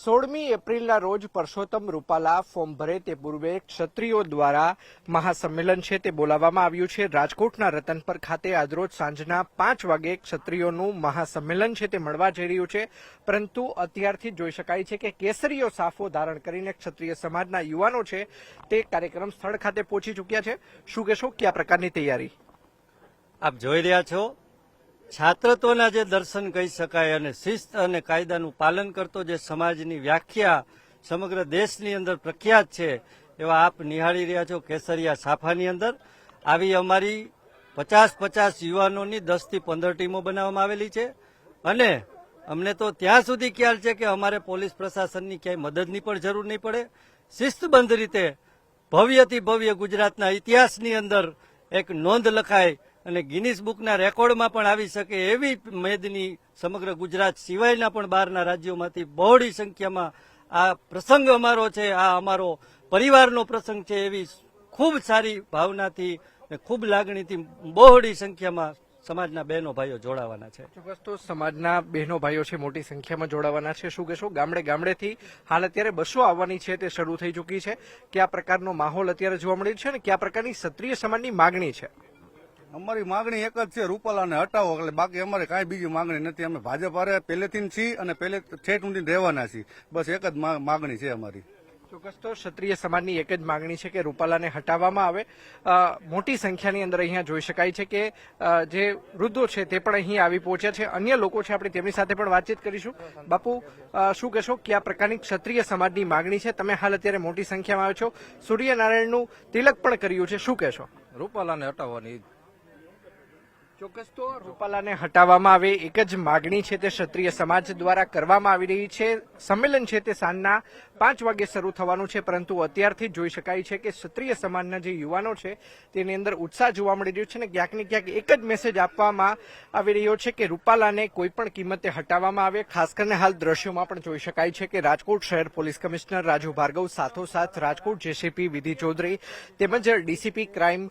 16મી એપ્રિલના રોજ પરસોત્તમ રૂપાલા ફોર્મ ભરે તે પૂર્વે ક્ષત્રિયો દ્વારા મહાસંમેલન છે તે બોલાવવામાં આવ્યું છે. રાજકોટના રતનપર ખાતે આજરોજ સાંજના 5 વાગે ક્ષત્રિયોનું મહાસંમેલન છે તે મળવા જઈ રહ્યું છે. પરંતુ અત્યારથી જોઈ શકાય છે કે કેસરીયો સાફો ધારણ કરીને ક્ષત્રિય સમાજના યુવાનો છે તે કાર્યક્રમ સ્થળ ખાતે પહોંચી ચૂક્યા છે. શું કહેશો, કયા પ્રકારની તૈયારી આપ જોઈ રહ્યા છો? છાત્રત્વના જે દર્શન કહી શકાય અને શિસ્ત અને કાયદાનું પાલન કરતો જે સમાજની વ્યાખ્યા સમગ્ર દેશની અંદર પ્રખ્યાત છે એવા આપ નિહાળી રહ્યા છો કેસરિયા સાફાની અંદર. આવી અમારી 50-50 યુવાનોની 10 થી 15 ટીમો બનાવવામાં આવેલી છે અને અમને તો ત્યાં સુધી ખ્યાલ છે કે અમારે પોલીસ પ્રશાસનની ક્યાંય મદદની પણ જરૂર નહીં પડે. શિસ્તબંધ રીતે ભવ્યથી ભવ્ય ગુજરાતના ઇતિહાસની અંદર એક નોંધ લખાય અને ગિનીસ બુકના રેકોર્ડમાં પણ આવી શકે એવી મેદની સમગ્ર ગુજરાત સિવાયના પણ બહારના રાજ્યોમાંથી બહોળી સંખ્યામાં આ પ્રસંગ અમારો છે, આ અમારો પરિવારનો પ્રસંગ છે એવી ખૂબ સારી ભાવનાથી અને ખૂબ લાગણીથી બહોળી સંખ્યામાં સમાજના બહેનો ભાઈઓ જોડાવાના છે. ચોક્કસ તો સમાજના બહેનો ભાઈઓ છે મોટી સંખ્યામાં જોડાવાના છે. શું કહેશો, ગામડે ગામડેથી હાલ અત્યારે બસો આવવાની છે તે શરૂ થઈ ચૂકી છે. કયા પ્રકારનો માહોલ અત્યારે જોવા મળી છે અને કયા પ્રકારની ક્ષત્રિય સમાજની માગણી છે? અમારી માંગણી એક જ છે, રૂપાલાને હટાવો. એટલે બાકી અમારે કાંઈ બીજી માંગણી નથી. અમે ભાજપ હારે પહેલેથી છીએ અને પહેલે ઠેઠ ઊંધી રહેવાના છીએ. બસ એક જ માંગણી છે અમારી. ચોક્કસ તો ક્ષત્રિય સમાજની એક જ માંગણી છે કે રૂપાલાને હટાવવામાં આવે. મોટી સંખ્યાની અંદર અહીંયા જોઈ શકાય છે કે જે વૃદ્ધો છે તે પણ અહીં આવી પહોંચ્યા છે. અન્ય લોકો છે, આપણે તેમની સાથે પણ વાતચીત કરીશું. બાપુ, શું કહેશો, કયા પ્રકારની ક્ષત્રિય સમાજની માંગણી છે? તમે હાલ અત્યારે મોટી સંખ્યામાં આવ્યો છો, સૂર્યનારાયણનું તિલક પણ કર્યું છે, શું કહેશો? રૂપાલાને હટાવવાની. ચોક્કસ તો રૂપાલાને હટાવવામાં આવે એક જ માગણી છે તે ક્ષત્રિય સમાજ દ્વારા કરવામાં આવી રહી છે. સંમેલન છે તે સાંજના 5 વાગે શરૂ થવાનું છે, પરંતુ અત્યારથી જોઈ શકાય છે કે ક્ષત્રિય સમાજના જે યુવાનો છે તેની અંદર ઉત્સાહ જોવા મળી રહ્યો છે અને ક્યાંક ને ક્યાંક એક જ મેસેજ આપવામાં આવી રહ્યો છે કે રૂપાલાને કોઈ પણ કિંમતે હટાવવામાં આવે. ખાસ કરીને હાલ દ્રશ્યોમાં પણ જોઈ શકાય છે કે રાજકોટ શહેર પોલીસ કમિશનર રાજુ ભાર્ગવ, સાથોસાથ રાજકોટ જેસીપી વિધિ ચૌધરી તેમજ ડીસીપી ક્રાઇમ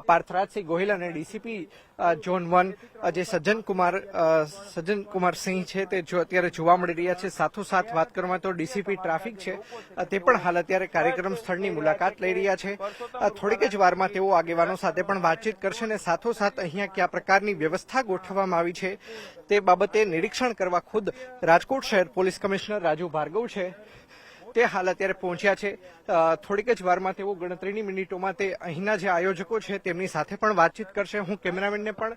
પાર્થરાજસિંહ ગોહિલ અને ડીસીપી ઝોન 1 જે સજ્જન કુમાર સિંહ છે તે અત્યારે જોવા મળી રહ્યા છે. સાથોસાથ વાત કરવામાં તો ડીસીપી ટ્રાફિક છે તે પણ હાલ અત્યારે કાર્યક્રમ સ્થળની મુલાકાત લઈ રહ્યા છે. થોડીક જ વારમાં તેઓ આગેવાનો સાથે પણ વાતચીત કરશે અને સાથોસાથ અહીંયા કયા પ્રકારની વ્યવસ્થા ગોઠવવામાં આવી છે તે બાબતે નિરીક્ષણ કરવા ખુદ રાજકોટ શહેર પોલીસ કમિશનર રાજુ ભાર્ગવ છે તે હાલ અત્યારે પહોંચ્યા છે. થોડીક જ વારમાં તેઓ ગણતરીની મિનિટોમાં તે અહીંના જે આયોજકો છે તેમની સાથે પણ વાતચીત કરશે. હું કેમેરામેનને પણ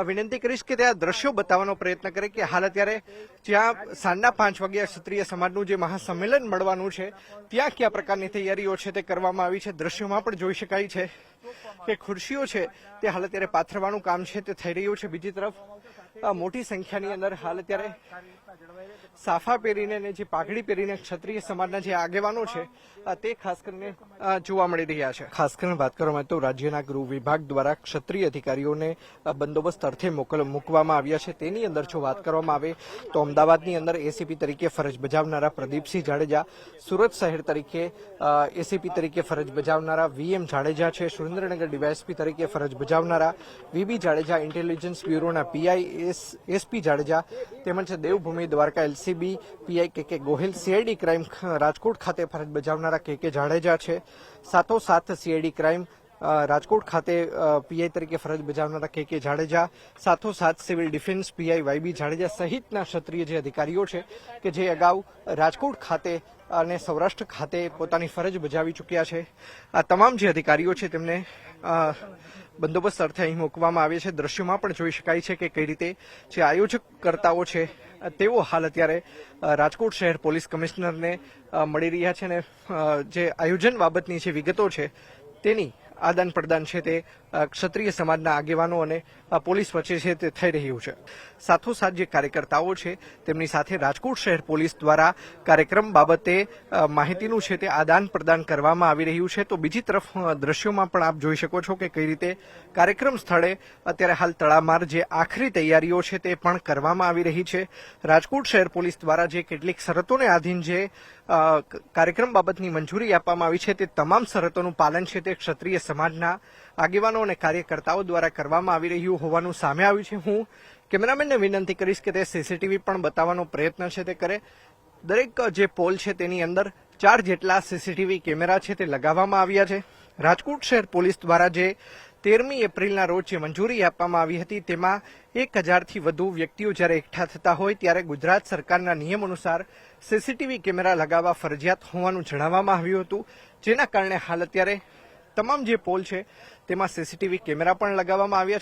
વિનંતી કરીશ કે તે આ દ્રશ્યો બતાવવાનો પ્રયત્ન કરે કે હાલ અત્યારે જ્યાં સાંજના 5 વાગ્યા ક્ષત્રિય સમાજનું જે મહાસંમેલન મળવાનું છે ત્યાં કયા પ્રકારની તૈયારીઓ છે તે કરવામાં આવી છે. દ્રશ્યોમાં પણ જોઈ શકાય છે કે ખુરશીઓ છે તે હાલ અત્યારે પાથરવાનું કામ છે તે થઈ રહ્યું છે. બીજી તરફ મોટી સંખ્યાની અંદર હાલ અત્યારે સાફા પહેરીને અને જે પાઘડી પહેરીને ક્ષત્રિય સમાજના જે આગેવાનો છે તે ખાસ કરીને જોવા મળી રહ્યા છે. ખાસ કરીને વાત કરવામાં તો રાજ્યના ગૃહ વિભાગ દ્વારા ક્ષત્રિય અધિકારીઓને બંદોબસ્ત અર્થે મૂકવામાં આવ્યા છે. તેની અંદર જો વાત કરવામાં આવે તો અમદાવાદની અંદર એસીપી તરીકે ફરજ બજાવનારા પ્રદીપસિંહ જાડેજા, સુરત શહેર તરીકે એસીપી તરીકે ફરજ બજાવનારા વીએમ જાડેજા છે, સુરેન્દ્રનગર ડીવાયએસપી તરીકે ફરજ બજાવનારા વીબી જાડેજા, ઇન્ટેલિજન્સ બ્યુરોના પીઆઈ એસપી જાડેજા તેમજ દેવભૂમિ દ્વારકા એલસીબી પીઆઈ કે ગોહિલ, સીઆઈડી ક્રાઇમ રાજકોટ ખાતે ફરજ બજાવનારા કે જાડેજા છે, સાથોસાથ સીઆઈડી ક્રાઇમ રાજકોટ ખાતે પીઆઈ તરીકે ફરજ બજાવનારા કે જાડેજા, સાથોસાથ civil defence PI YB Jadeja સહિતના ક્ષત્રિય જે અધિકારીઓ છે કે જે અગાઉ રાજકોટ ખાતે અને સૌરાષ્ટ્ર ખાતે પોતાની ફરજ બજાવી ચૂક્યા છે. આ તમામ જે અધિકારીઓ છે તેમને બંદોબસ્ત અર્થે અહીં મૂકવામાં આવે છે. દ્રશ્યોમાં પણ જોઈ શકાય છે કે કઈ રીતે જે આયોજકકર્તાઓ છે તેઓ હાલ અત્યારે રાજકોટ શહેર પોલીસ કમિશનરને મળી રહ્યા છે અને જે આયોજન બાબતની જે વિગતો છે તેની આદાન પ્રદાન છે તે ક્ષત્રિય સમાજના આગેવાનો અને પોલીસ વચ્ચે છે તે થઈ રહ્યું છે. સાથોસાથ જે કાર્યકર્તાઓ છે તેમની સાથે રાજકોટ શહેર પોલીસ દ્વારા કાર્યક્રમ બાબતે માહિતીનું છે તે આદાન પ્રદાન કરવામાં આવી રહ્યું છે. તો બીજી તરફ દ્રશ્યોમાં પણ આપ જોઈ શકો છો કે કઈ રીતે કાર્યક્રમ સ્થળે અત્યારે હાલ તડામાર જે આખરી તૈયારીઓ છે તે પણ કરવામાં આવી રહી છે. રાજકોટ શહેર પોલીસ દ્વારા જે કેટલીક શરતોને આધીન જે કાર્યક્રમ બાબતની મંજૂરી આપવામાં આવી છે તે તમામ શરતોનું પાલન છે તે ક્ષત્રિય સમાજના આગેવાનો અને કાર્યકર્તાઓ દ્વારા કરવામાં આવી રહ્યું હોવાનું સામે આવ્યું છે. હું કેમેરામેનને વિનંતી કરીશ કે તે સીસીટીવી પણ બતાવવાનો પ્રયત્ન છે તે કરે. દરેક જે પોલ છે તેની અંદર 4 જેટલા સીસીટીવી કેમેરા છે તે લગાવવામાં આવ્યા છે. રાજકોટ શહેર પોલીસ દ્વારા જે 13મી એપ્રિલના રોજ જે મંજૂરી આપવામાં આવી હતી તેમાં 1000થી વધુ વ્યક્તિઓ જ્યારે એકઠા થતા હોય ત્યારે ગુજરાત સરકારના નિયમ અનુસાર સીસીટીવી કેમેરા લગાવવા ફરજિયાત હોવાનું જણાવવામાં આવ્યું હતું, જેના કારણે હાલ અત્યારે તમામ જે પોલ છે તેમાં સીસીટીવી કેમેરા પણ લગાવવામાં આવ્યા છે.